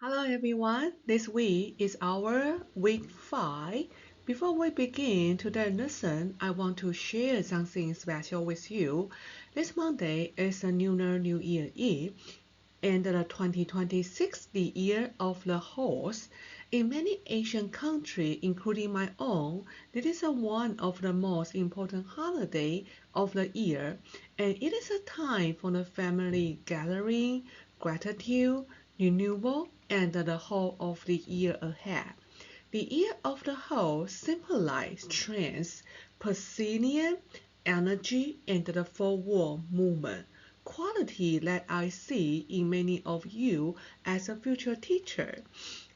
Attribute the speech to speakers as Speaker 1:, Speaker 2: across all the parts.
Speaker 1: Hello everyone, this week is our week 5. Before we begin today's lesson, I want to share something special with you. This Monday is a Lunar New Year Eve and the 2026 the year of the horse. In many Asian countries, including my own, this is one of the most important holidays of the year, and it is a time for the family gathering, gratitude, renewal, and the whole of the year ahead. The year of the horse symbolizes strength, persistence, energy, and the forward movement quality that I see in many of you as a future teacher.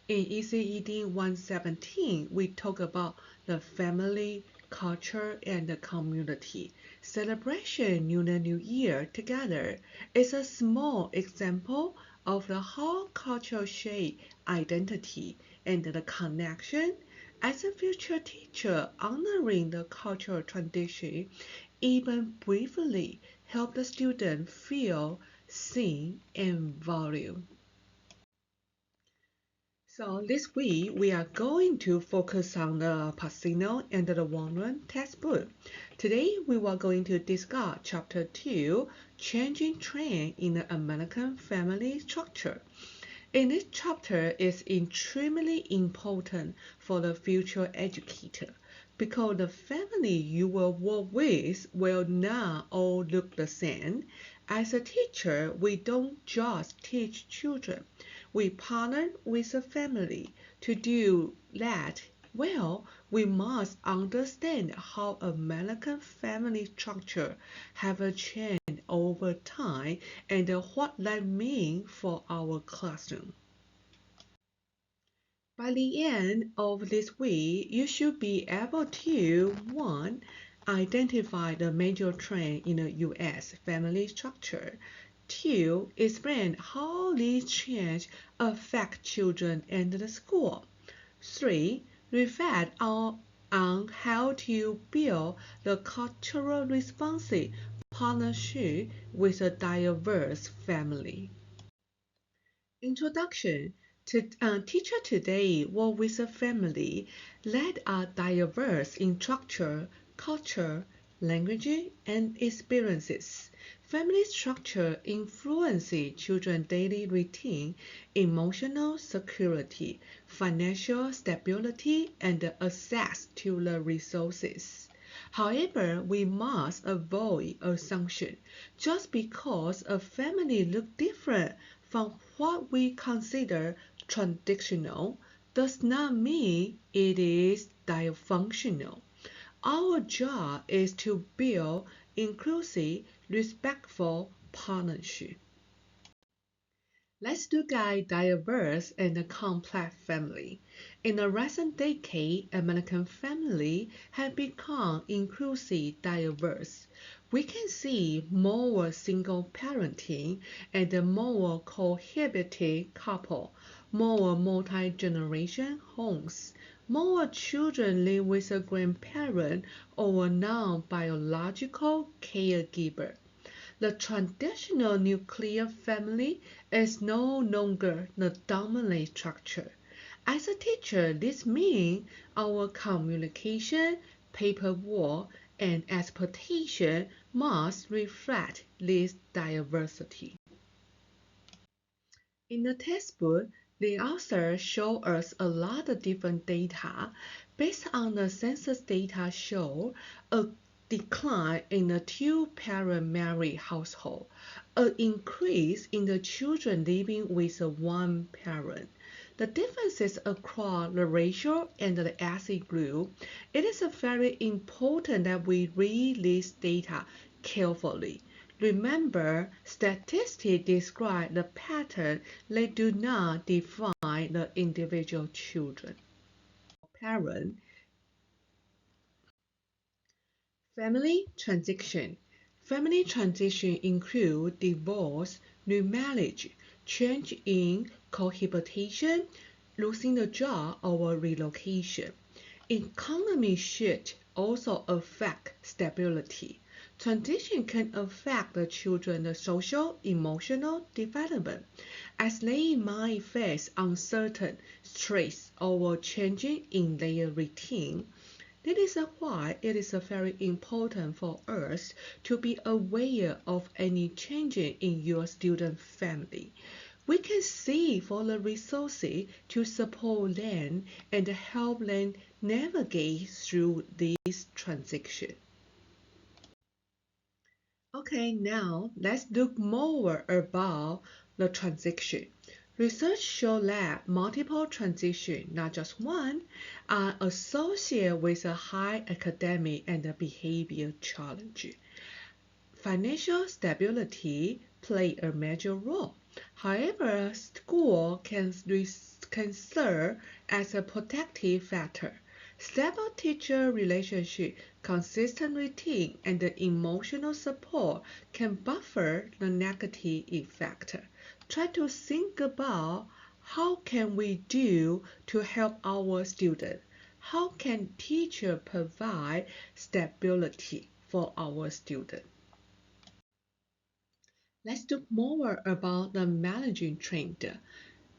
Speaker 1: In ECED 117, we talk about the family, culture, and the community. Celebration Lunar New Year together is a small example of the how culture shape identity and the connection. As a future teacher, honoring the cultural tradition, even briefly, help the student feel seen and valued. So this week we are going to focus on the Pacino and the Warren textbook. Today we are going to discuss chapter 2, Changing Trend in the American Family Structure. In this chapter is extremely important for the future educator because the family you will work with will not all look the same. As a teacher, we don't just teach children. We partner with a family. To do that well, we must understand how American family structure have changed over time and what that means for our classroom. By the end of this week, you should be able to 1. Identify the major trend in the U.S. family structure. 2. Explain how these changes affect children and the school. 3. Reflect on how to build the cultural responsive partnership with a diverse family. Introduction to teacher today work with a family that are diverse in structure, culture, language, and experiences. Family structure influences children's daily routine, emotional security, financial stability, and access to the resources. However, we must avoid assumption. Just because a family looks different from what we consider traditional does not mean it is dysfunctional. Our job is to build inclusive, respectful partnership. Let's look at diverse and complex family. In the recent decade, American family have become inclusive diverse. We can see more single parenting and more cohabiting couple, more multi-generation homes, more children live with a grandparent or a non-biological caregiver. The traditional nuclear family is no longer the dominant structure. As a teacher, this means our communication, paperwork, and expectation must reflect this diversity. In the textbook, the author show us a lot of different data. Based on the census data show a decline in the two-parent married household, an increase in the children living with one parent. The differences across the racial and the ethnic group, it is very important that we read this data carefully. Remember, statistics describe the pattern, they do not define the individual children. Parent, family transition. Family transition include divorce, remarriage, change in cohabitation, losing the job, or relocation. Economic shift also affect stability. Transition can affect the children's social, emotional development. as they might face uncertain stress or changing in their routine. That is why it is very important for us to be aware of any changes in your student family. We can see for the resources to support them and help them navigate through this transition. Okay, now let's look more about the transition. Research shows that multiple transitions, not just one, are associated with a high academic and behavior challenge. Financial stability play a major role. However, school can serve as a protective factor. Stable teacher relationship, consistent routine, and emotional support can buffer the negative effect. Try to think about how can we do to help our students. How can teacher provide stability for our students? Let's talk more about the marriage trend.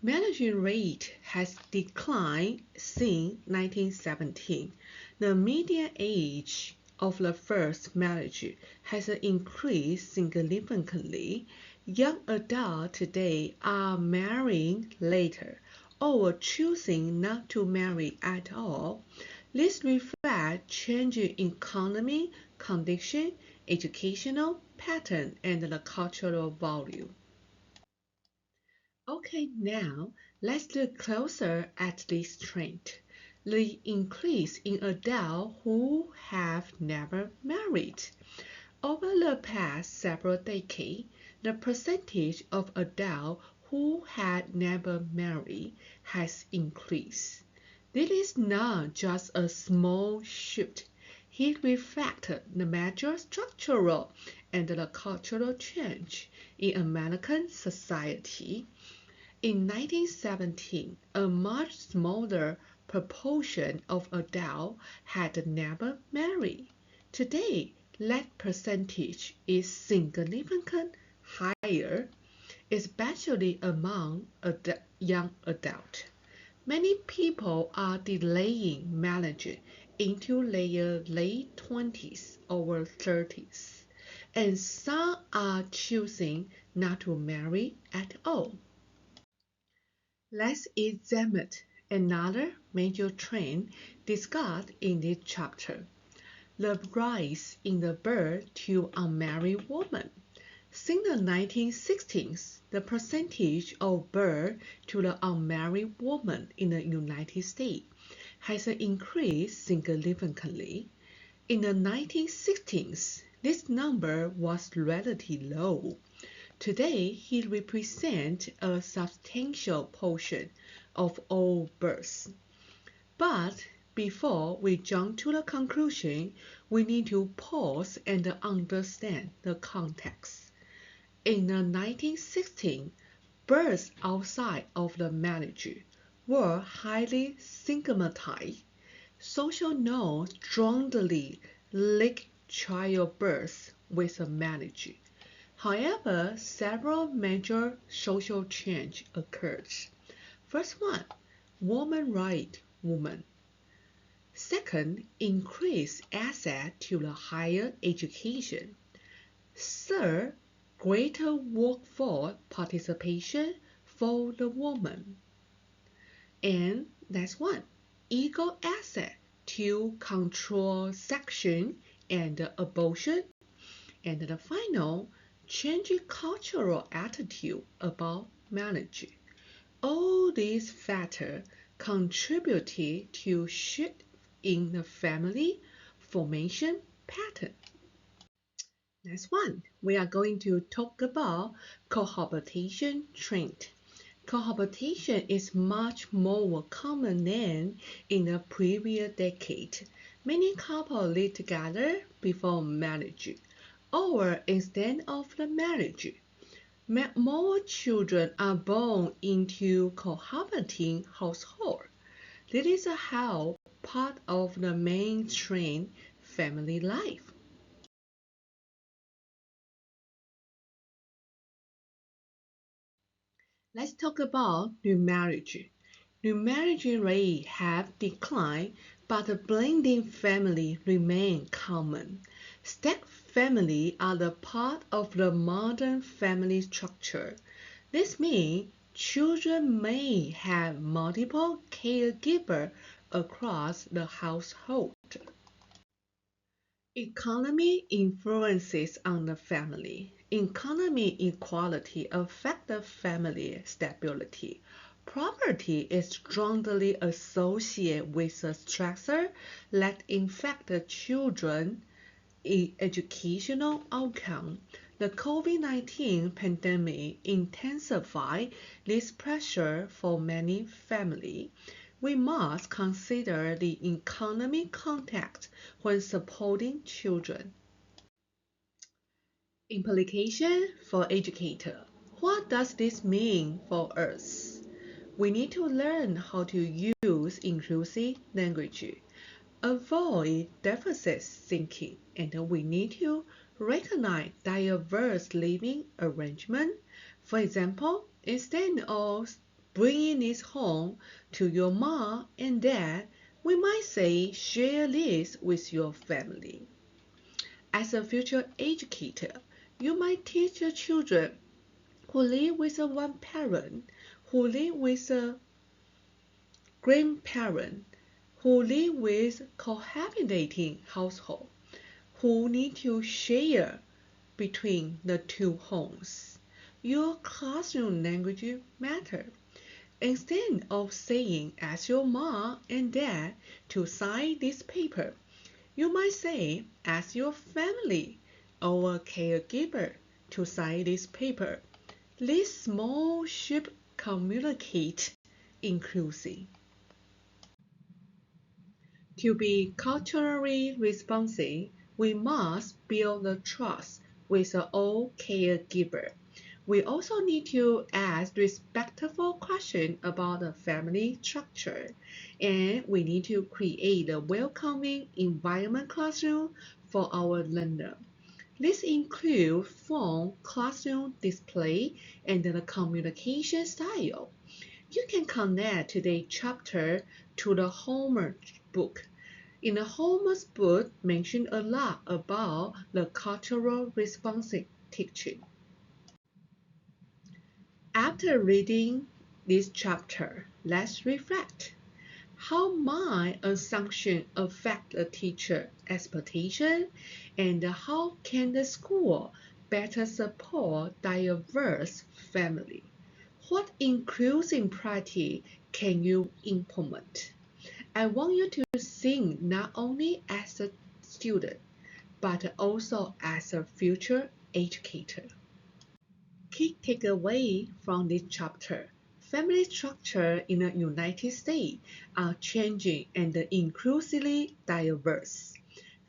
Speaker 1: Marriage rate has declined since 1917. The median age of the first marriage has increased significantly. Young adults today are marrying later or choosing not to marry at all. This reflects changing economic conditions, educational pattern, and the cultural value. Okay, now let's look closer at this trend. The increase in adults who have never married. Over the past several decades, the percentage of adults who had never married has increased. This is not just a small shift. It reflects the major structural and the cultural change in American society. In 1917, a much smaller proportion of adults had never married. Today, that percentage is significantly higher, especially among young adults. Many people are delaying marriage into their late 20s or 30s, and some are choosing not to marry at all. Let's examine another major trend discussed in this chapter: the rise in the birth to unmarried women. Since the 1960s, the percentage of birth to the unmarried woman in the United States has increased significantly. In the 1960s, this number was relatively low. Today, he represents a substantial portion of all births. But before we jump to the conclusion, we need to pause and understand the context. In the 1960s, births outside of the marriage were highly stigmatized. Social norms strongly linked childbirth with marriage. However, several major social changes occurred. First one, woman right woman. Second, increased access to the higher education. Third, greater workforce participation for the woman. And that's one, equal access to contraception and abortion. And the final, changing cultural attitude about marriage. All these factors contributed to shift in the family formation pattern. Next one, we are going to talk about cohabitation trend. Cohabitation is much more common than in the previous decade. Many couples live together before marriage or instead of the marriage. More children are born into cohabiting households. This is how part of the mainstream family life. Let's talk about remarriage. Remarriage rate have declined, but the blending family remain common. Stacked family are the part of the modern family structure. This means children may have multiple caregivers across the household. Economy influences on the family. Economy inequality affect the family stability. Poverty is strongly associated with the stressor that infect the children educational outcome. The COVID-19 pandemic intensified this pressure for many families. We must consider the economic context when supporting children. Implication for educator. What does this mean for us? We need to learn how to use inclusive language, avoid deficit thinking, and we need to recognize diverse living arrangement. For example, instead of bringing this home to your mom and dad, we might say share this with your family. As a future educator, you might teach your children who live with a one parent, who live with a grandparent, who live with cohabitating household, who need to share between the two homes. Your classroom language matter. Instead of saying ask your mom and dad to sign this paper, you might say ask your family or caregiver to sign this paper. This small shift communicate inclusive. To be culturally responsive, we must build the trust with all caregiver. We also need to ask respectful questions about the family structure, and we need to create a welcoming environment classroom for our learner. This includes fun classroom display and the communication style. You can connect today's chapter to the homework book. In the homework book, mention a lot about the cultural responsive teaching. After reading this chapter, let's reflect. How my assumption affect the teacher expectation, and how can the school better support diverse family? What inclusive practice can you implement? I want you to think not only as a student, but also as a future educator. Key takeaway from this chapter. Family structure in the United States are changing and increasingly diverse.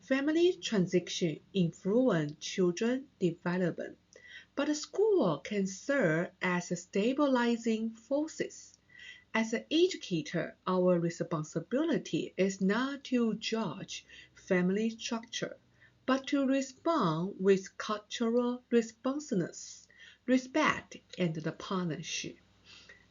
Speaker 1: Family transition influence children development, but the school can serve as stabilizing forces. As an educator, our responsibility is not to judge family structure, but to respond with cultural responsiveness, respect, and the partnership.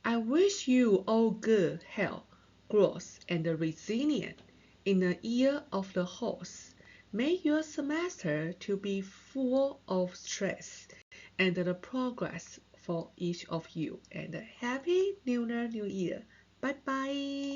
Speaker 1: I wish you all good health, growth, and resilience in the year of the horse. May your semester to be full of stress and the progress for each of you. And happy Lunar New Year. Bye bye.